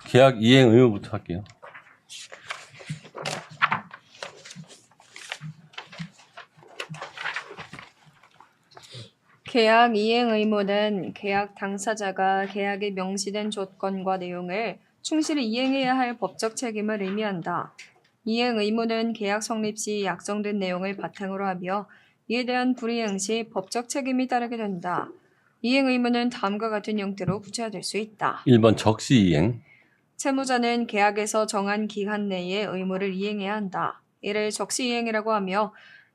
계약 이행 의무부터 할게요. 계약 이행 의무는 계약 당사자가 계약에 명시된 조건과 내용을 충실히 이행해야 할 법적 책임을 의미한다. 이행 의무는 계약 성립 시 약정된 내용을 바탕으로 하며 이에 대한 불이행 시 법적 책임이 따르게 된다. 이행 의무는 다음과 같은 형태로 구체화될 수 있다. 1번 적시 이행. 채무자는 계약에서 정한 기간 내에 의무를 이행해야 한다. 이를 적시 이행이라고 하며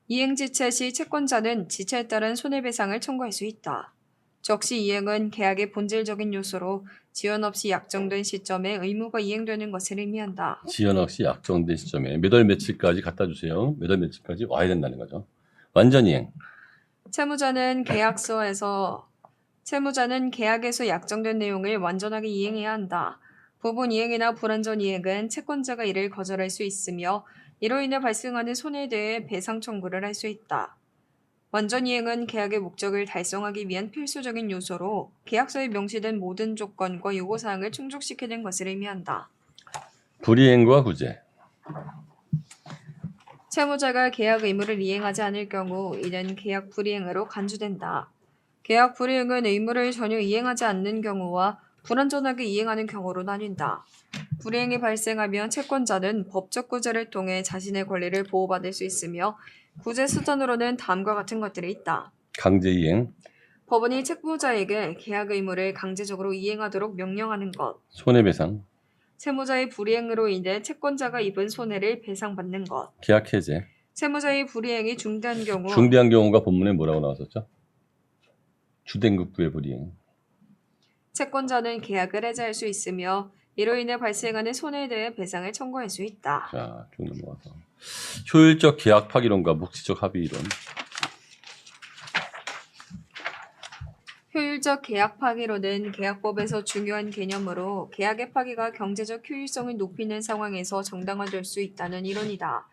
이행 지체 시 채권자는 지체에 따른 손해배상을 청구할 수 있다. 적시 이행은 계약의 본질적인 요소로 지연 없이 약정된 시점에 의무가 이행되는 것을 의미한다. 지연 없이 약정된 시점에 몇 월 며칠까지 갖다 주세요. 몇 월 며칠까지 와야 된다는 거죠. 완전 이행. 채무자는 계약에서 약정된 내용을 완전하게 이행해야 한다. 부분 이행이나 불완전 이행은 채권자가 이를 거절할 수 있으며 이로 인해 발생하는 손해에 대해 배상 청구를 할 수 있다. 완전 이행은 계약의 목적을 달성하기 위한 필수적인 요소로 계약서에 명시된 모든 조건과 요구사항을 충족시키는 것을 의미한다. 불이행과 구제. 채무자가 계약 의무를 이행하지 않을 경우 이는 계약 불이행으로 간주된다. 계약 불이행은 의무를 전혀 이행하지 않는 경우와 불완전하게 이행하는 경우로 나뉜다. 불이행이 발생하면 채권자는 법적 구제를 통해 자신의 권리를 보호받을 수 있으며 구제 수단으로는 다음과 같은 것들이 있다. 강제 이행. 법원이 채무자에게 계약 의무를 강제적으로 이행하도록 명령하는 것. 손해배상. 채무자의 불이행으로 인해 채권자가 입은 손해를 배상받는 것. 계약 해제. 채무자의 불이행이 중대한 경우 중대한 경우가 본문에 뭐라고 나왔었죠? 주된급부의 불이행. 채권자는 계약을 해지할 수 있으며 이로 인해 발생하는 손해에 대해 배상을 청구할 수 있다. 자, 쭉 넘어가서 효율적 계약 파기론과 묵시적 합의 이론. 효율적 계약 파기론은 계약법에서 중요한 개념으로 계약의 파기가 경제적 효율성을 높이는 상황에서 정당화될 수 있다는 이론이다.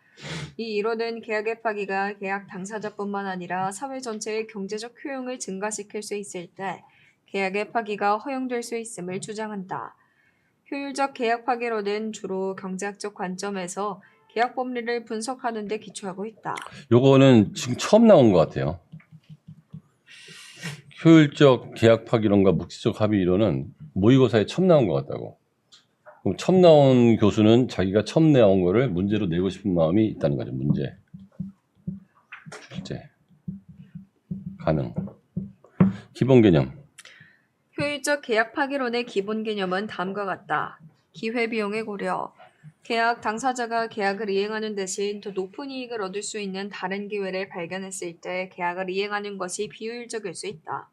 이 이론은 계약의 파기가 계약 당사자뿐만 아니라 사회 전체의 경제적 효용을 증가시킬 수 있을 때 계약의 파기가 허용될 수 있음을 주장한다. 효율적 계약 파기론은 주로 경제학적 관점에서 계약 법리를 분석하는 데 기초하고 있다. 요거는 지금 처음 나온 것 같아요. 효율적 계약 파기론과 묵시적 합의 이론은 모의고사에 처음 나온 것 같다고. 그럼 처음 나온 교수는 자기가 처음 나온 거를 문제로 내고 싶은 마음이 있다는 거죠. 문제. 출제. 가능. 기본 개념. 효율적 계약 파기론의 기본 개념은 다음과 같다. 기회비용의 고려. 계약 당사자가 계약을 이행하는 대신 더 높은 이익을 얻을 수 있는 다른 기회를 발견했을 때 계약을 이행하는 것이 비효율적일 수 있다.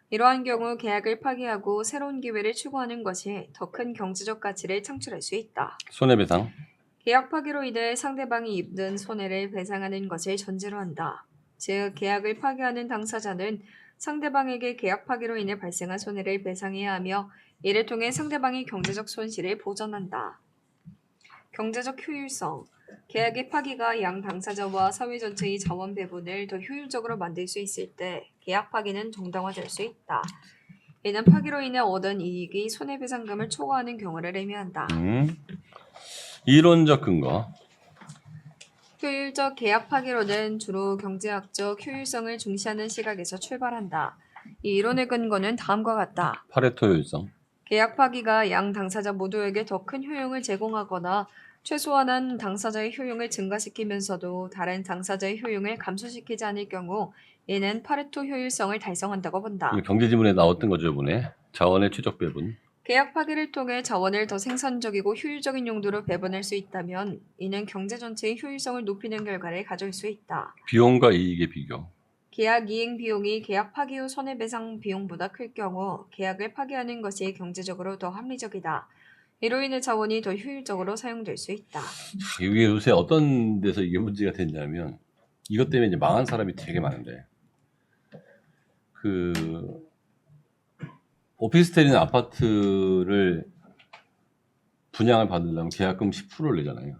이러한 경우 계약을 파기하고 새로운 기회를 추구하는 것이 더 큰 경제적 가치를 창출할 수 있다. 손해배상. 계약 파기로 인해 상대방이 입는 손해를 배상하는 것을 전제로 한다. 즉, 계약을 파기하는 당사자는 상대방에게 계약 파기로 인해 발생한 손해를 배상해야 하며 이를 통해 상대방의 경제적 손실을 보전한다. 경제적 효율성. 계약의 파기가 양 당사자와 사회 전체의 자원 배분을 더 효율적으로 만들 수 있을 때 계약 파기는 정당화될 수 있다. 이는 파기로 인해 얻은 이익이 손해배상금을 초과하는 경우를 의미한다. 이론적 근거. 효율적 계약 파기론은 주로 경제학적 효율성을 중시하는 시각에서 출발한다. 이 이론의 근거는 다음과 같다. 파레토 효율성. 계약 파기가 양 당사자 모두에게 더 큰 효용을 제공하거나 최소한한 당사자의 효용을 증가시키면서도 다른 당사자의 효용을 감소시키지 않을 경우 이는 파레토 효율성을 달성한다고 본다. 이거 경제지문에 나왔던 거죠, 이번에. 자원의 최적 배분. 계약 파기를 통해 자원을 더 생산적이고 효율적인 용도로 배분할 수 있다면 이는 경제 전체의 효율성을 높이는 결과를 가져올 수 있다. 비용과 이익의 비교. 계약 이행 비용이 계약 파기 후 손해배상 비용보다 클 경우 계약을 파기하는 것이 경제적으로 더 합리적이다. 이로 인해 자원이 더 효율적으로 사용될 수 있다. 이게 요새 어떤 데서 이게 문제가 됐냐면 이것 때문에 이제 망한 사람이 되게 많은데 그 오피스텔이나 아파트를 분양을 받으려면 계약금 10%를 내잖아요.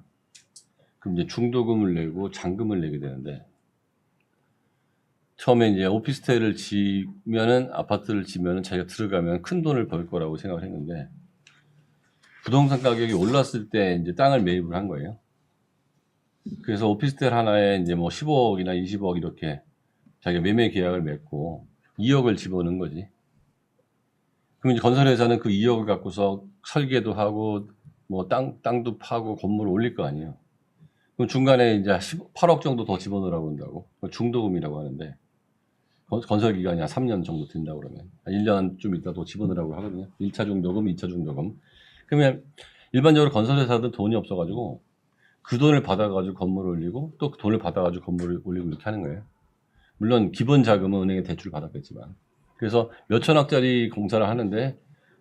그럼 이제 중도금을 내고 잔금을 내게 되는데 처음에 이제 오피스텔을 지면은 아파트를 지면은 자기가 들어가면 큰 돈을 벌 거라고 생각을 했는데 부동산 가격이 올랐을 때 이제 땅을 매입을 한 거예요. 그래서 오피스텔 하나에 이제 뭐 15억이나 20억 이렇게 자기가 매매 계약을 맺고 2억을 집어넣은 거지. 그럼 이제 건설회사는 그 2억을 갖고서 설계도 하고 뭐 땅도 파고 건물을 올릴 거 아니에요. 그럼 중간에 이제 8억 정도 더 집어넣으라고 한다고. 중도금이라고 하는데 건설 기간이 한 3년 정도 든다고 그러면 1년 좀 있다 더 집어넣으라고 하거든요. 1차 중도금, 2차 중도금. 그러면 일반적으로 건설회사들은 돈이 없어가지고 그 돈을 받아가지고 건물을 올리고 또 그 돈을 받아가지고 건물을 올리고 이렇게 하는 거예요. 물론 기본 자금은 은행에 대출을 받았겠지만. 그래서 몇천억짜리 공사를 하는데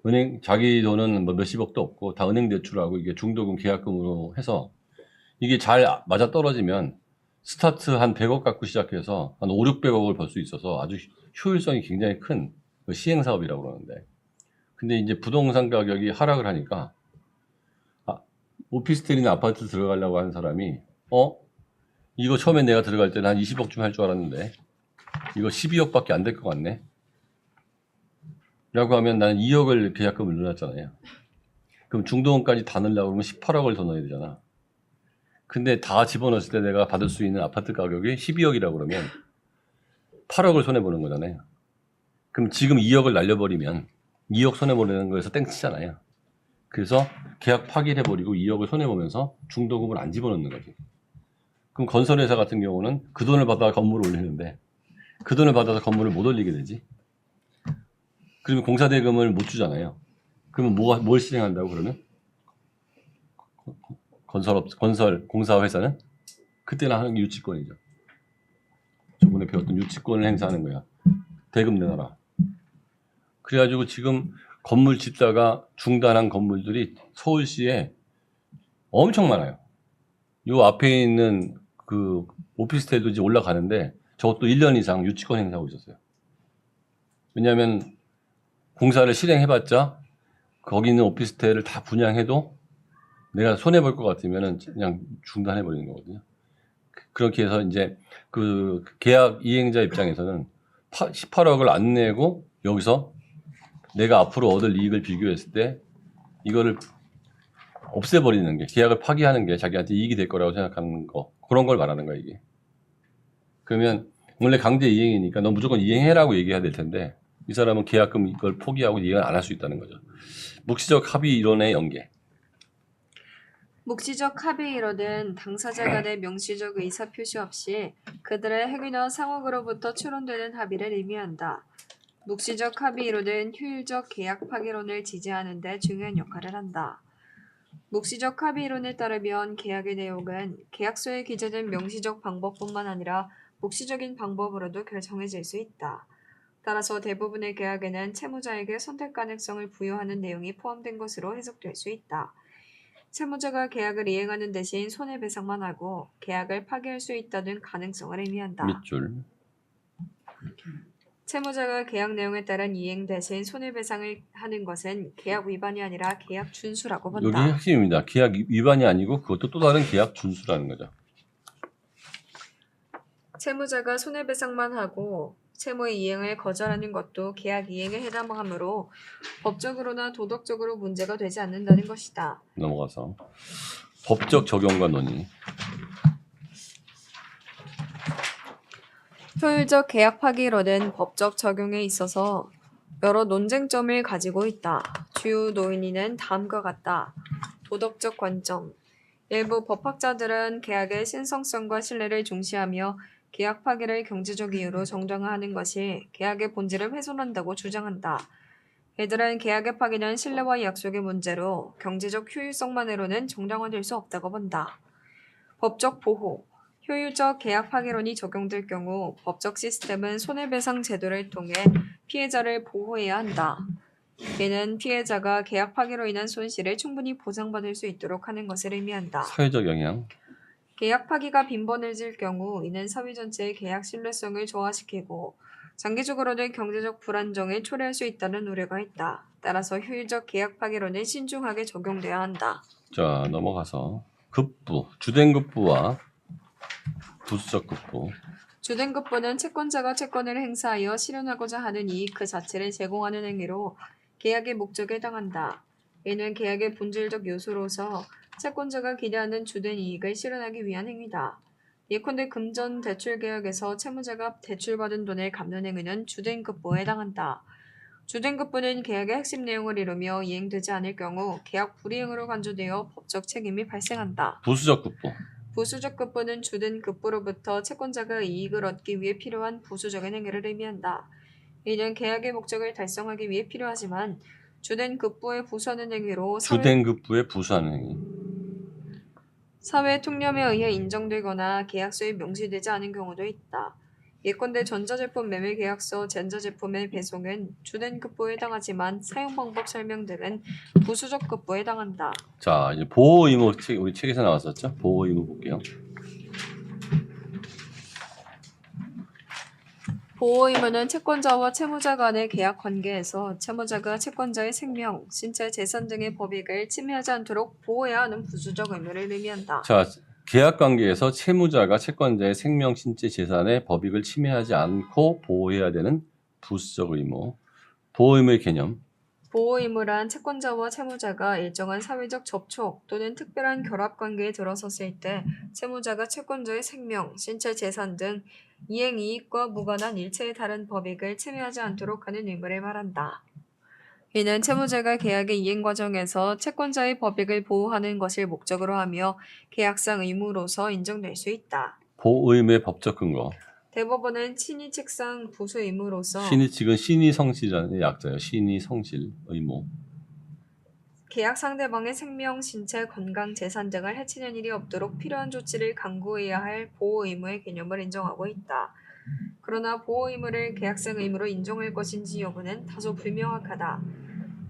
은행 자기 돈은 뭐 몇십억도 없고 다 은행 대출하고 이게 중도금 계약금으로 해서 이게 잘 맞아 떨어지면 스타트 한 100억 갖고 시작해서 한 5, 600억을 벌 수 있어서 아주 효율성이 굉장히 큰 시행 사업이라고 그러는데, 근데 이제 부동산 가격이 하락을 하니까 오피스텔이나 아파트 들어가려고 하는 사람이 이거 처음에 내가 들어갈 때는 한 20억쯤 할 줄 알았는데 이거 12억밖에 안 될 것 같네 라고 하면 나는 2억을 계약금을 넣어놨잖아요. 그럼 중도금까지 다 넣으려고 그러면 18억을 더 넣어야 되잖아. 근데 다 집어넣었을 때 내가 받을 수 있는 아파트 가격이 12억이라고 그러면 8억을 손해보는 거잖아요. 그럼 지금 2억을 날려버리면 2억 손해보는 거에서 땡치잖아요. 그래서 계약 파기해버리고 2억을 손해보면서 중도금을 안 집어넣는 거지. 그럼 건설회사 같은 경우는 그 돈을 받아 건물을 올리는데 그 돈을 받아서 건물을 못 올리게 되지. 그러면 공사대금을 못 주잖아요. 그러면 뭘 실행한다고 그러면? 공사회사는? 그때는 하는 게 유치권이죠. 저번에 배웠던 유치권을 행사하는 거야. 대금 내놔라. 그래가지고 지금 건물 짓다가 중단한 건물들이 서울시에 엄청 많아요. 요 앞에 있는 그 오피스텔도 이제 올라가는데 저것도 1년 이상 유치권 행사하고 있었어요. 왜냐하면 공사를 실행해봤자 거기 있는 오피스텔을 다 분양해도 내가 손해볼 것 같으면 그냥 중단해버리는 거거든요. 그렇게 해서 이제 그 계약 이행자 입장에서는 18억을 안 내고 여기서 내가 앞으로 얻을 이익을 비교했을 때 이거를 없애버리는 게, 계약을 파기하는 게 자기한테 이익이 될 거라고 생각하는 거, 그런 걸 말하는 거야 이게. 그러면 원래 강제 이행이니까 너 무조건 이행해라고 얘기해야 될 텐데 이 사람은 계약금 이걸 포기하고 이행을 안 할 수 있다는 거죠. 묵시적 합의 이론의 연계. 묵시적 합의 이론은 당사자 간의 명시적 의사 표시 없이 그들의 행위나 상황으로부터 추론되는 합의를 의미한다. 묵시적 합의 이론은 효율적 계약 파기론을 지지하는 데 중요한 역할을 한다. 묵시적 합의 이론에 따르면 계약의 내용은 계약서에 기재된 명시적 방법뿐만 아니라 묵시적인 방법으로도 결정해질 수 있다. 따라서 대부분의 계약에는 채무자에게 선택 가능성을 부여하는 내용이 포함된 것으로 해석될 수 있다. 채무자가 계약을 이행하는 대신 손해배상만 하고 계약을 파기할 수 있다는 가능성을 의미한다. 밑줄. 채무자가 계약 내용에 따른 이행 대신 손해배상을 하는 것은 계약 위반이 아니라 계약 준수라고 본다. 여기 핵심입니다. 계약 위반이 아니고 그것도 또 다른 계약 준수라는 거죠. 채무자가 손해배상만 하고 채무의 이행을 거절하는 것도 계약 이행에 해당하므로 법적으로나 도덕적으로 문제가 되지 않는다는 것이다. 넘어가서 법적 적용과 논의. 효율적 계약 파기론은 법적 적용에 있어서 여러 논쟁점을 가지고 있다. 주요 논의는 다음과 같다. 도덕적 관점. 일부 법학자들은 계약의 신성성과 신뢰를 중시하며 계약 파기를 경제적 이유로 정당화하는 것이 계약의 본질을 훼손한다고 주장한다. 이들은 계약의 파기는 신뢰와 약속의 문제로 경제적 효율성만으로는 정당화될 수 없다고 본다. 법적 보호. 효율적 계약 파기론이 적용될 경우 법적 시스템은 손해배상 제도를 통해 피해자를 보호해야 한다. 이는 피해자가 계약 파기로 인한 손실을 충분히 보상받을 수 있도록 하는 것을 의미한다. 사회적 영향. 계약 파기가 빈번해질 경우 이는 사회 전체의 계약 신뢰성을 저하시키고 장기적으로는 경제적 불안정을 초래할 수 있다는 우려가 있다. 따라서 효율적 계약 파기론은 신중하게 적용돼야 한다. 자, 넘어가서 급부, 주된 급부와 부수적 급부. 주된 급부는 채권자가 채권을 행사하여 실현하고자 하는 이익 그 자체를 제공하는 행위로 계약의 목적에 해당한다. 이는 계약의 본질적 요소로서 채권자가 기대하는 주된 이익을 실현하기 위한 행위다. 예컨대 금전 대출 계약에서 채무자가 대출받은 돈을 갚는 행위는 주된급부에 해당한다. 주된급부는 계약의 핵심 내용을 이루며 이행되지 않을 경우 계약 불이행으로 간주되어 법적 책임이 발생한다. 부수적 급부. 부수적 급부는 주된 급부로부터 채권자가 이익을 얻기 위해 필요한 부수적인 행위를 의미한다. 이는 계약의 목적을 달성하기 위해 필요하지만 주된 급부에 부수하는 행위로 주된 급부에 부수하는 행위. 사회 통념에 의해 인정되거나 계약서에 명시되지 않은 경우도 있다. 예컨대 전자제품 매매 계약서, 전자제품의 배송은 주된 급부에 해당하지만 사용 방법 설명 등은 부수적 급부에 해당한다. 자, 이제 보호 의무 우리 책에서 나왔었죠? 보호 의무 볼게요. 보호 의무는 채권자와 채무자 간의 계약 관계에서 채무자가 채권자의 생명, 신체, 재산 등의 법익을 침해하지 않도록 보호해야 하는 부수적 의무를 의미한다. 자, 계약 관계에서 채무자가 채권자의 생명, 신체, 재산의 법익을 침해하지 않고 보호해야 되는 부수적 의무. 보호 의무의 개념. 보호 의무란 채권자와 채무자가 일정한 사회적 접촉 또는 특별한 결합 관계에 들어섰을 때 채무자가 채권자의 생명, 신체, 재산 등 이행 이익과 무관한 일체의 다른 법익을 침해하지 않도록 하는 의무를 말한다. 이는 채무자가 계약의 이행 과정에서 채권자의 법익을 보호하는 것을 목적으로 하며 계약상 의무로서 인정될 수 있다. 보호 의무의 법적 근거. 대법원은 친위 책상 부수 의무로서 신의 측은 신의성실이라는 약자예요. 신의성실 의무. 계약 상대방의 생명, 신체, 건강, 재산 등을 해치는 일이 없도록 필요한 조치를 강구해야 할 보호 의무의 개념을 인정하고 있다. 그러나 보호 의무를 계약상 의무로 인정할 것인지 여부는 다소 불명확하다.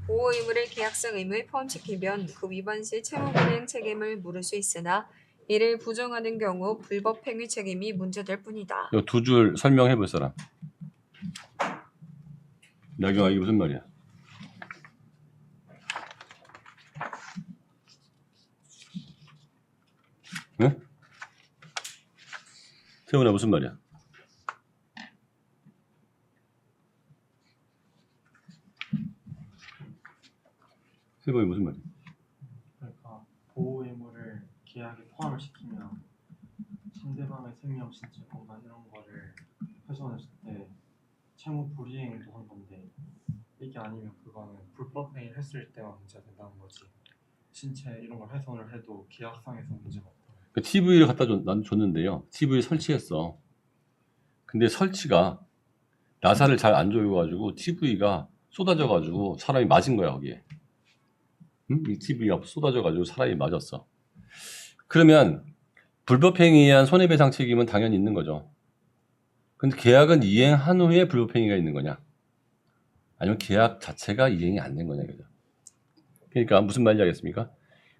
보호 의무를 계약상 의무에 포함시키면 그 위반 시 채무불이행 책임을 물을 수 있으나 이를 부정하는 경우 불법 행위 책임이 문제될 뿐이다. 이 두 줄 설명해 볼 사람. 나경아, 이게 무슨 말이야? 응? 태훈아, 무슨 말이야? 세범이 무슨 말이야? 그러니까 보호 의무를 계약에 포함을 시키면 상대방의 생명, 신체, 건강 이런 거를 훼손했을 때 채무 불이행도 한 건데 이게 아니면 그거는 불법 행위를 했을 때만 문제가 된다는 거지. 신체 이런 걸 훼손을 해도 계약상에서 문제가 없다. 그 TV를 난 줬는데요. TV를 설치했어. 근데 설치가 나사를 잘 안 조여가지고 TV가 쏟아져가지고 사람이 맞은 거야, 거기에. 응? 이 TV가 쏟아져가지고 사람이 맞았어. 그러면 불법행위에 의한 손해배상 책임은 당연히 있는 거죠. 근데 계약은 이행한 후에 불법행위가 있는 거냐? 아니면 계약 자체가 이행이 안 된 거냐, 이거죠. 그러니까 무슨 말인지 알겠습니까?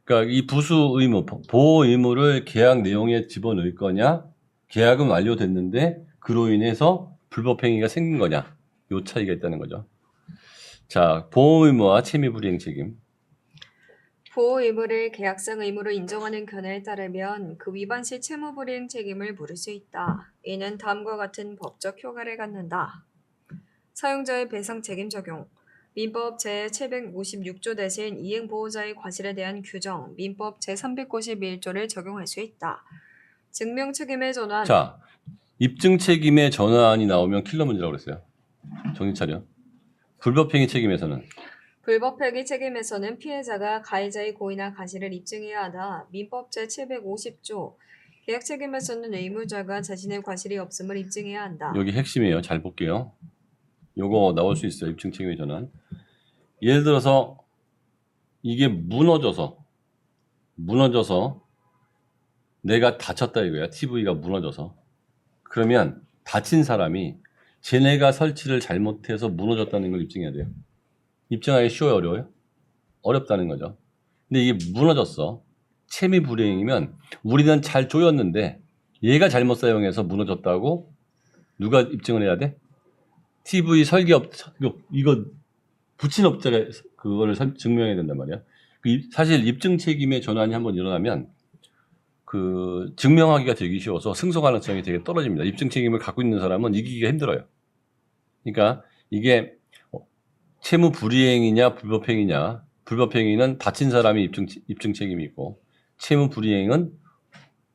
그러니까 이 부수 의무, 보호 의무를 계약 내용에 집어넣을 거냐, 계약은 완료됐는데 그로 인해서 불법행위가 생긴 거냐, 요 차이가 있다는 거죠. 자, 보호 의무와 채무 불이행 책임. 보호 의무를 계약상 의무로 인정하는 견해에 따르면 그 위반 시 채무 불이행 책임을 물을 수 있다. 이는 다음과 같은 법적 효과를 갖는다. 사용자의 배상 책임 적용. 민법 제756조 대신 이행보호자의 과실에 대한 규정, 민법 제391조를 적용할 수 있다. 증명 책임의 전환. 자, 입증 책임의 전환이 나오면 킬러 문제라고 그랬어요. 정신 차려. 불법행위 책임에서는 불법행위 책임에서는 피해자가 가해자의 고의나 가실을 입증해야 하다. 민법 제750조. 계약 책임에서는 의무자가 자신의 과실이 없음을 입증해야 한다. 여기 핵심이에요. 잘 볼게요. 요거 나올 수 있어요. 입증 책임의 전환. 예를 들어서 이게 무너져서 내가 다쳤다 이거야. TV가 무너져서. 그러면 다친 사람이 쟤네가 설치를 잘못해서 무너졌다는 걸 입증해야 돼요. 입증하기 쉬워요, 어려워요? 어렵다는 거죠. 근데 이게 무너졌어. 채무 불이행이면 우리는 잘 조였는데 얘가 잘못 사용해서 무너졌다고 누가 입증을 해야 돼? TV 설계업 이거 붙인 업자가 그거를 증명해야 된단 말이야. 사실 입증 책임의 전환이 한번 일어나면 그 증명하기가 되기 쉬워서 승소 가능성이 되게 떨어집니다. 입증 책임을 갖고 있는 사람은 이기기가 힘들어요. 그러니까 이게 채무 불이행이냐 불법행위냐 불법행위는 다친 사람이 입증 책임이 있고 채무 불이행은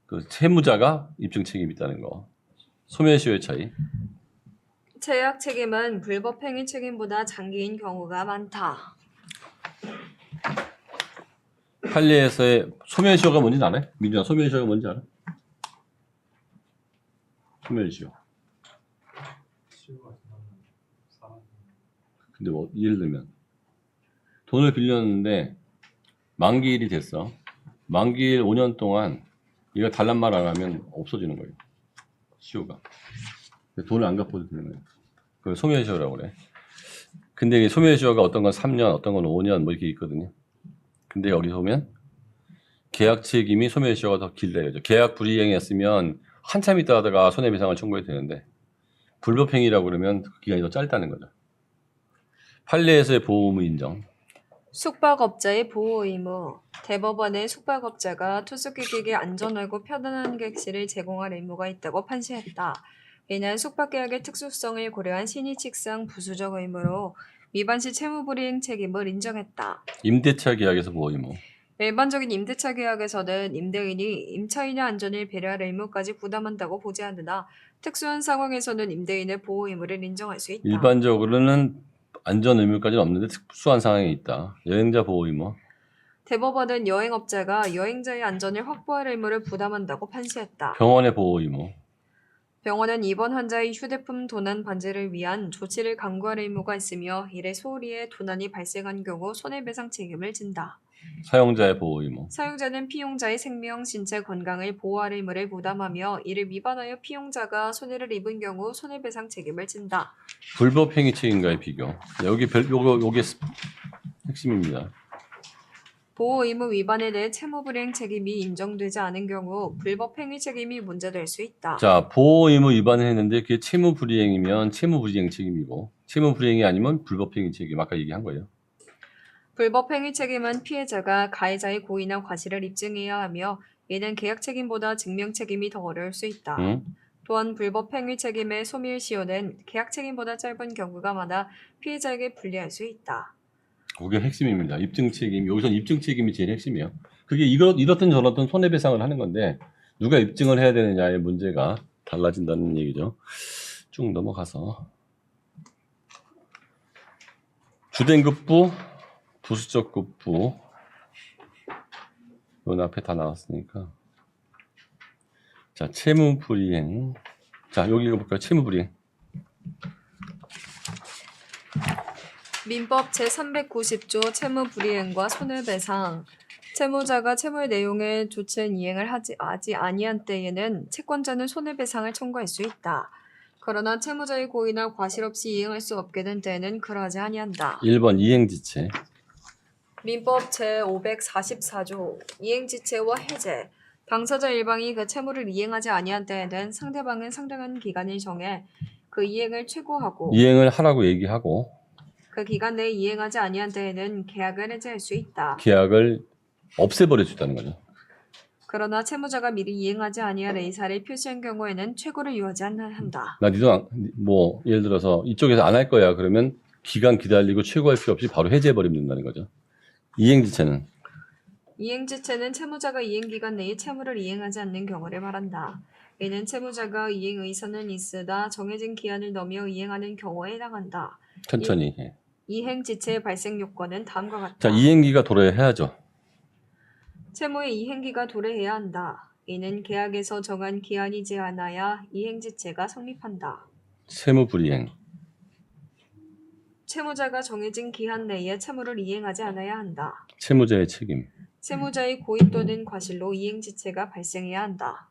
그 채무자가 입증 책임이 있다는 거. 소멸시효의 차이. 제약 책임은 불법행위 책임보다 장기인 경우가 많다. 판례에서의 소멸시효가 뭔지 알아요? 민준아, 소멸시효가 뭔지 알아? 소멸시효. 치료가 지나면 사람 근데 뭐 예를 들면 돈을 빌렸는데 만기일이 됐어. 만기일 5년 동안 얘가 달란 말 안 하면 없어지는 거예요. 시효가. 돈을 안 갚아도 되는 거예요. 그걸 소멸시효라고 그래. 근데 이 소멸시효가 어떤 건 3년, 어떤 건 5년 뭐 이렇게 있거든요. 근데 여기서 보면 계약 책임이 소멸시효가 더 길다 이거죠. 계약 불이행했으면 한참 있다 하다가 손해배상을 청구해도 되는데 불법행위라고 그러면 그 기간이 더 짧다는 거죠. 판례에서의 보호 의무 인정. 숙박업자의 보호 의무. 대법원은 숙박업자가 투숙객에게 안전하고 편안한 객실을 제공할 의무가 있다고 판시했다. 이는 숙박계약의 특수성을 고려한 신의칙상 부수적 의무로 위반 시 채무불이행 책임을 인정했다. 임대차 계약에서 보호 의무. 일반적인 임대차 계약에서는 임대인이 임차인의 안전을 배려할 의무까지 부담한다고 보지 않으나 특수한 상황에서는 임대인의 보호 의무를 인정할 수 있다. 일반적으로는 안전 의무까지는 없는데 특수한 상황이 있다. 여행자 보호 의무. 대법원은 여행업자가 여행자의 안전을 확보할 의무를 부담한다고 판시했다. 병원의 보호 의무. 병원은 입원 환자의 휴대폰 도난 방지를 위한 조치를 강구할 의무가 있으며 이래 소홀히에 도난이 발생한 경우 손해배상 책임을 진다. 사용자의 보호 의무. 사용자는 피용자의 생명, 신체 건강을 보호할 의무를 부담하며 이를 위반하여 피용자가 손해를 입은 경우 손해배상 책임을 진다. 불법행위 책임과의 비교. 요게 핵심입니다. 보호 의무 위반에 대해 채무불이행 책임이 인정되지 않은 경우 불법행위 책임이 문제될 수 있다. 자, 보호 의무 위반을 했는데 그게 채무불이행이면 채무불이행 책임이고 채무불이행이 아니면 불법행위 책임. 아까 얘기한 거예요. 불법행위 책임은 피해자가 가해자의 고의나 과실을 입증해야 하며 이는 계약 책임보다 증명 책임이 더 어려울 수 있다. 응? 또한 불법행위 책임의 소멸시효는 계약 책임보다 짧은 경우가 많아 피해자에게 불리할 수 있다. 그게 핵심입니다. 입증 책임. 여기서 입증 책임이 제일 핵심이에요. 그게 이렇든 저렇든 손해배상을 하는 건데 누가 입증을 해야 되느냐의 문제가 달라진다는 얘기죠. 쭉 넘어가서 주된급부, 부수적급부 요 앞에 다 나왔으니까 자 채무불이행. 자 여기 읽어볼까요? 채무불이행. 민법 제390조 채무불이행과 손해배상. 채무자가 채무의 내용에 조치한 이행을 하지 아니한 때에는 채권자는 손해배상을 청구할 수 있다. 그러나 채무자의 고의나 과실 없이 이행할 수 없게 된 때에는 그러하지 아니한다. 1번 이행지체. 민법 제544조 이행지체와 해제. 당사자 일방이 그 채무를 이행하지 아니한 때에는 상대방은 상당한 기간을 정해 그 이행을 최고하고 이행을 하라고 얘기하고 그 기간 내에 이행하지 아니한 때에는 계약을 해제할 수 있다. 계약을 없애버릴 수 있다는 거죠. 그러나 채무자가 미리 이행하지 아니할 의사를 표시한 경우에는 최고를 유하지 한다. 나 니도 뭐 예를 들어서 이쪽에서 안 할 거야 그러면 기간 기다리고 최고할 필요 없이 바로 해제해버리면 된다는 거죠. 이행지체는 이행지체는 채무자가 이행기간 내에 채무를 이행하지 않는 경우를 말한다. 이는 채무자가 이행 의사는 있으나 정해진 기한을 넘어 이행하는 경우에 해당한다. 천천히 해. 이행지체의 발생 요건은 다음과 같다. 자 이행기가 도래해야 해야죠. 채무의 이행기가 도래해야 한다. 이는 계약에서 정한 기한이지 않아야 이행지체가 성립한다. 채무불이행. 채무자가 정해진 기한 내에 채무를 이행하지 않아야 한다. 채무자의 책임. 채무자의 고의 또는 과실로 이행지체가 발생해야 한다.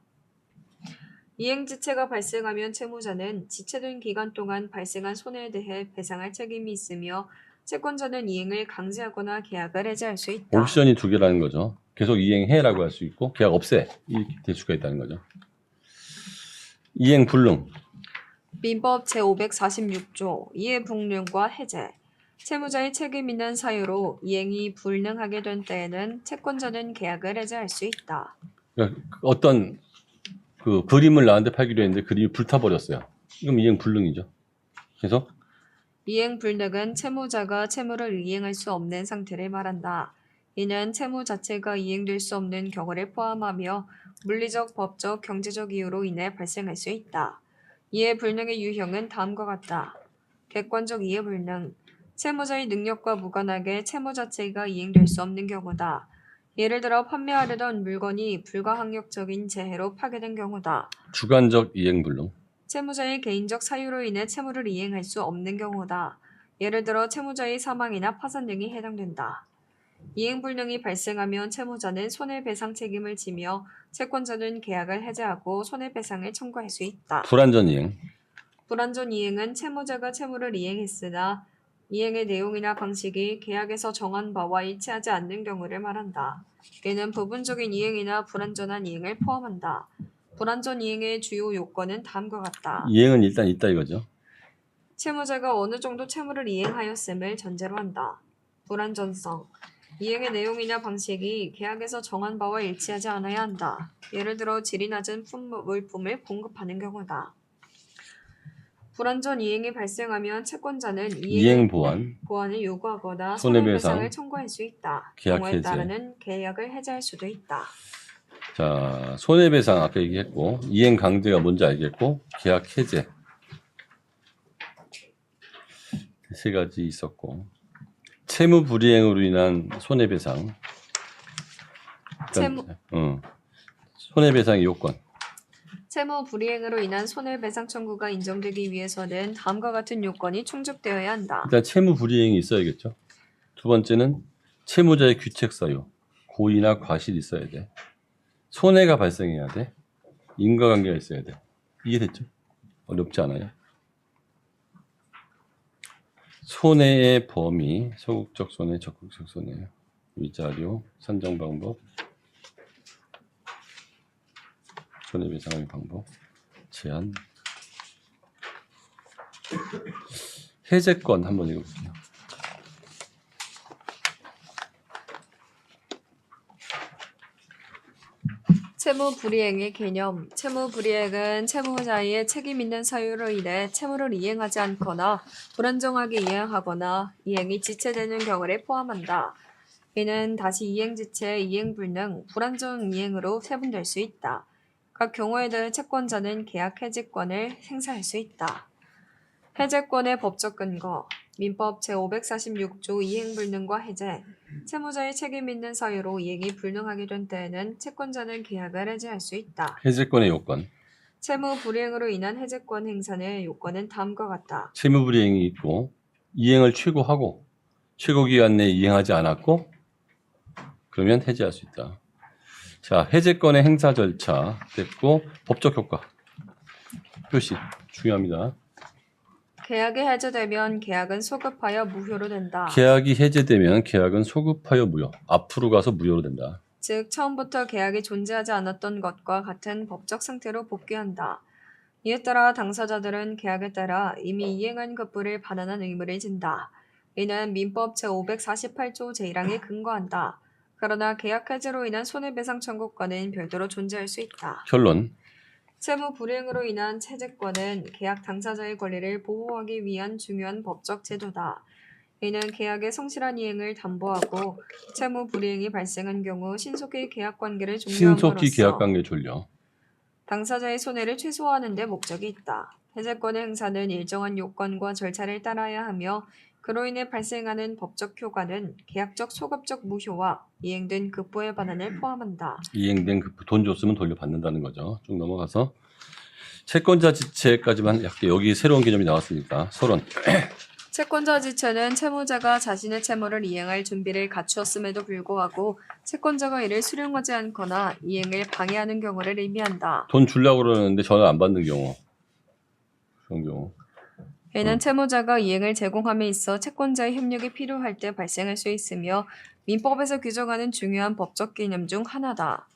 이행지체가 발생하면 채무자는 지체된 기간 동안 발생한 손해에 대해 배상할 책임이 있으며 채권자는 이행을 강제하거나 계약을 해제할 수 있다. 옵션이 두 개라는 거죠. 계속 이행해라고 할 수 있고 계약 없애 이렇게 될 수가 있다는 거죠. 이행 불능. 민법 제546조 이해불능과 해제. 채무자의 책임 있는 사유로 이행이 불능하게 된 때에는 채권자는 계약을 해제할 수 있다. 그러니까 어떤 그 그림을 나한테 팔기로 했는데 그림이 불타버렸어요. 그럼 이행 불능이죠. 그래서 이행 불능은 채무자가 채무를 이행할 수 없는 상태를 말한다. 이는 채무 자체가 이행될 수 없는 경우를 포함하며 물리적, 법적, 경제적 이유로 인해 발생할 수 있다. 이해 불능의 유형은 다음과 같다. 객관적 이해 불능. 채무자의 능력과 무관하게 채무 자체가 이행될 수 없는 경우다. 예를 들어 판매하려던 물건이 불가항력적인 재해로 파괴된 경우다. 주관적 이행 불능. 채무자의 개인적 사유로 인해 채무를 이행할 수 없는 경우다. 예를 들어 채무자의 사망이나 파산 등이 해당된다. 이행불능이 발생하면 채무자는 손해배상 책임을 지며 채권자는 계약을 해제하고 손해배상을 청구할 수 있다. 불완전 이행. 불완전 이행은 채무자가 채무를 이행했으나 이행의 내용이나 방식이 계약에서 정한 바와 일치하지 않는 경우를 말한다. 이는 부분적인 이행이나 불완전한 이행을 포함한다. 불완전 이행의 주요 요건은 다음과 같다. 이행은 일단 있다 이거죠. 채무자가 어느 정도 채무를 이행하였음을 전제로 한다. 불완전성. 이행의 내용이나 방식이 계약에서 정한 바와 일치하지 않아야 한다. 예를 들어 질이 낮은 물품을 공급하는 경우다. 불완전 이행이 발생하면 채권자는 이행 보완, 보완을 요구하거나 손해배상, 손해배상을 청구할 수 있다. 계약 경우에 해제. 따르는 계약을 해제할 수도 있다. 자, 손해배상 아까 얘기했고, 이행 강제가 뭔지 알겠고, 계약 해제. 세 가지 있었고, 채무 불이행으로 인한 손해배상. 채무- 손해배상의 요건. 채무 불이행으로 인한 손해배상 청구가 인정되기 위해서는 다음과 같은 요건이 충족되어야 한다. 일단 채무 불이행이 있어야겠죠. 두 번째는 채무자의 규책 사유, 고의나 과실이 있어야 돼. 손해가 발생해야 돼. 인과관계가 있어야 돼. 이해됐죠? 어렵지 않아요? 손해의 범위, 소극적 손해, 적극적 손해, 위자료, 산정 방법, 손해배상의 방법, 제한, 해제권 한번 읽어볼게요. 채무 불이행의 개념. 채무 불이행은 채무자의 책임 있는 사유로 인해 채무를 이행하지 않거나 불안정하게 이행하거나 이행이 지체되는 경우를 포함한다. 이는 다시 이행 지체, 이행 불능, 불안정 이행으로 세분될 수 있다. 각 경우에 대해 채권자는 계약 해지권을 행사할 수 있다. 해제권의 법적 근거. 민법 제546조 이행불능과 해제. 채무자의 책임 있는 사유로 이행이 불능하게 된 때에는 채권자는 계약을 해제할 수 있다. 해제권의 요건. 채무 불이행으로 인한 해제권 행사의 요건은 다음과 같다. 채무 불이행이 있고 이행을 최고하고 최고 기간 내에 이행하지 않았고 그러면 해제할 수 있다. 자, 해제권의 행사 절차 됐고 법적 효과 표시 중요합니다. 계약이 해제되면 계약은 소급하여 무효로 된다. 계약이 해제되면 계약은 소급하여 무효, 앞으로 가서 무효로 된다. 즉 처음부터 계약이 존재하지 않았던 것과 같은 법적 상태로 복귀한다. 이에 따라 당사자들은 계약에 따라 이미 이행한 급부를 반환한 의무를 진다. 이는 민법 제548조 제1항에 근거한다. 그러나 계약 해제로 인한 손해배상 청구권은 별도로 존재할 수 있다. 결론. 채무 불이행으로 인한 해제권은 계약 당사자의 권리를 보호하기 위한 중요한 법적 제도다. 이는 계약의 성실한 이행을 담보하고 채무 불이행이 발생한 경우 신속히 계약 관계를 종료함으로써 계약 관계 종료. 당사자의 손해를 최소화하는 데 목적이 있다. 해제권의 행사는 일정한 요건과 절차를 따라야 하며 그로 인해 발생하는 법적 효과는 계약적 소급적 무효와 이행된 급부의 반환을 포함한다. 이행된 급부, 돈 줬으면 돌려받는다는 거죠. 쭉 넘어가서 채권자 지체까지만 할게요. 여기 새로운 개념이 나왔으니까 서론. 채권자 지체는 채무자가 자신의 채무를 이행할 준비를 갖추었음에도 불구하고 채권자가 이를 수령하지 않거나 이행을 방해하는 경우를 의미한다. 돈 주려고 그러는데 전화 안 받는 경우. 그런 경우. 이는 채무자가 이행을 제공함에 있어 채권자의 협력이 필요할 때 발생할 수 있으며 민법에서 규정하는 중요한 법적 개념 중 하나다.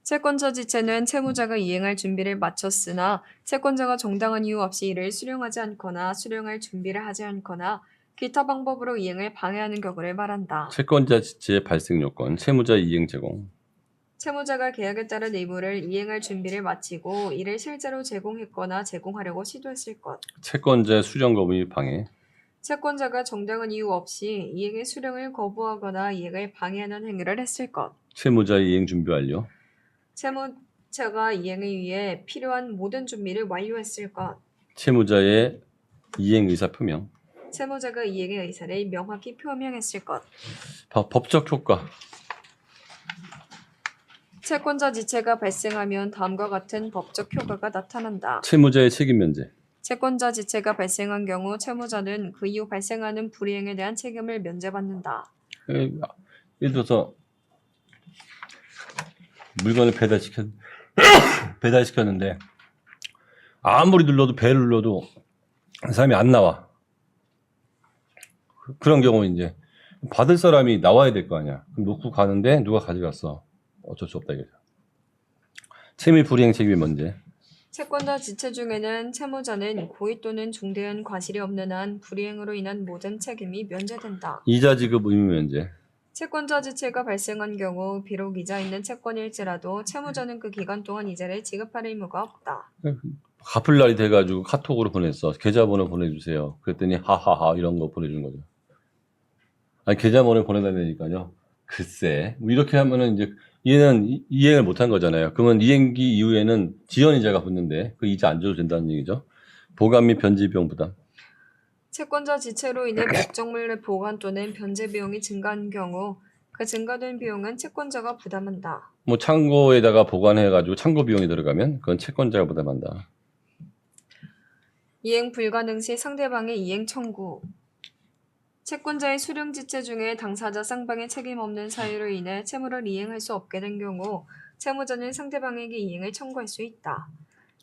채권자 지체는 채무자가 이행할 준비를 마쳤으나 채권자가 정당한 이유 없이 이를 수령하지 않거나 수령할 준비를 하지 않거나 기타 방법으로 이행을 방해하는 경우를 말한다. 채권자 지체 발생 요건, 채무자 이행 제공. 채무자가 계약에 따른 의무를 이행할 준비를 마치고 이를 실제로 제공했거나 제공하려고 시도했을 것. 채권자의 수령 거부 및 방해. 채권자가 정당한 이유 없이 이행의 수령을 거부하거나 이행을 방해하는 행위를 했을 것. 채무자의 이행 준비 완료. 채무자가 이행을 위해 필요한 모든 준비를 완료했을 것. 채무자의 이행 의사 표명. 채무자가 이행의 의사를 명확히 표명했을 것. 법적 효과. 채권자 지체가 발생하면 다음과 같은 법적 효과가 나타난다. 채무자의 책임 면제. 채권자 지체가 발생한 경우 채무자는 그 이후 발생하는 불이행에 대한 책임을 면제받는다. 예를 들어서 물건을 배달시켰는데 아무리 눌러도 배를 눌러도 사람이 안 나와. 그런 경우 이제 받을 사람이 나와야 될 거 아니야. 그럼 놓고 가는데 누가 가져갔어. 어쩔 수 없다 이거죠. 채무 불이행 책임이 뭔지. 채권자 지체 중에는 채무자는 고의 또는 중대한 과실이 없는 한 불이행으로 인한 모든 책임이 면제된다. 이자 지급 의무 면제. 채권자 지체가 발생한 경우 비록 이자 있는 채권일지라도 채무자는 그 기간 동안 이자를 지급할 의무가 없다. 갚을 날이 돼가지고 카톡으로 보냈어. 계좌번호 보내주세요. 그랬더니 하하하 이런 거 보내준 거죠. 아니 계좌번호 보내달라니까요. 글쎄 뭐 이렇게 하면은 이제 얘는 이행을 못한 거잖아요. 그러면 이행기 이후에는 지연이자가 붙는데 그 이자 안 줘도 된다는 얘기죠. 보관 및 변제 비용 부담. 채권자 지체로 인해 목적물의 보관 또는 변제 비용이 증가한 경우 그 증가된 비용은 채권자가 부담한다. 뭐 창고에다가 보관해가지고 창고 비용이 들어가면 그건 채권자가 부담한다. 이행 불가능 시 상대방의 이행 청구. 채권자의 수령 지체 중에 당사자 쌍방의 책임 없는 사유로 인해 채무를 이행할 수 없게 된 경우 채무자는 상대방에게 이행을 청구할 수 있다.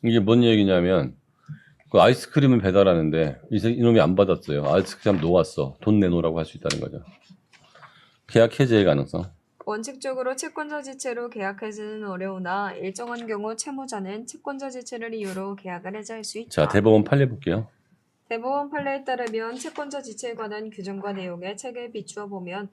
이게 뭔 얘기냐면 그 아이스크림을 배달하는데 이놈이 안 받았어요. 아이스크림 놓았어. 돈 내놓으라고 할 수 있다는 거죠. 계약 해지의 가능성. 원칙적으로 채권자 지체로 계약 해지는 어려우나 일정한 경우 채무자는 채권자 지체를 이유로 계약을 해지할 수 있다. 자, 대법원 판례 볼게요. 대법원 판례에 따르면 채권자 지체에 관한 규정과 내용에 책에 비추어 보면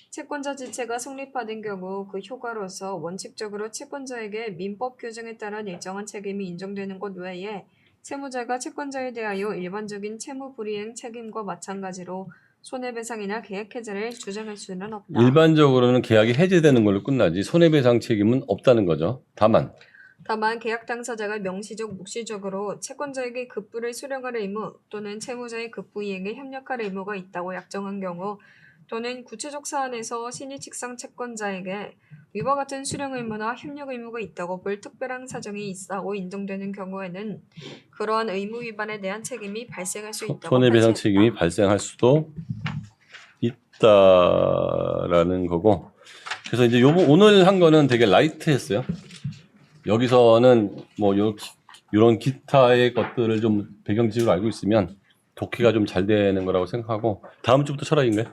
채권자 지체가 성립하는 경우 그 효과로서 원칙적으로 채권자에게 민법 규정에 따른 일정한 책임이 인정되는 것 외에 채무자가 채권자에 대하여 일반적인 채무 불이행 책임과 마찬가지로 손해배상이나 계약해지를 주장할 수는 없다. 일반적으로는 계약이 해지되는 걸로 끝나지 손해배상 책임은 없다는 거죠. 다만 계약 당사자가 명시적 묵시적으로 채권자에게 급부를 수령할 의무 또는 채무자의 급부 이행에 협력할 의무가 있다고 약정한 경우 또는 구체적 사안에서 신의칙상 채권자에게 위와 같은 수령 의무나 협력 의무가 있다고 볼 특별한 사정이 있다고 인정되는 경우에는 그러한 의무 위반에 대한 책임이 발생할 수 있다고 손해배상 판시했다. 책임이 발생할 수도 있다라는 거고. 그래서 이제 오늘 한 거는 되게 라이트했어요. 여기서는 뭐 이런 기타의 것들을 좀 배경지식으로 알고 있으면 독해가 좀 잘 되는 거라고 생각하고 다음 주부터 철학인가요?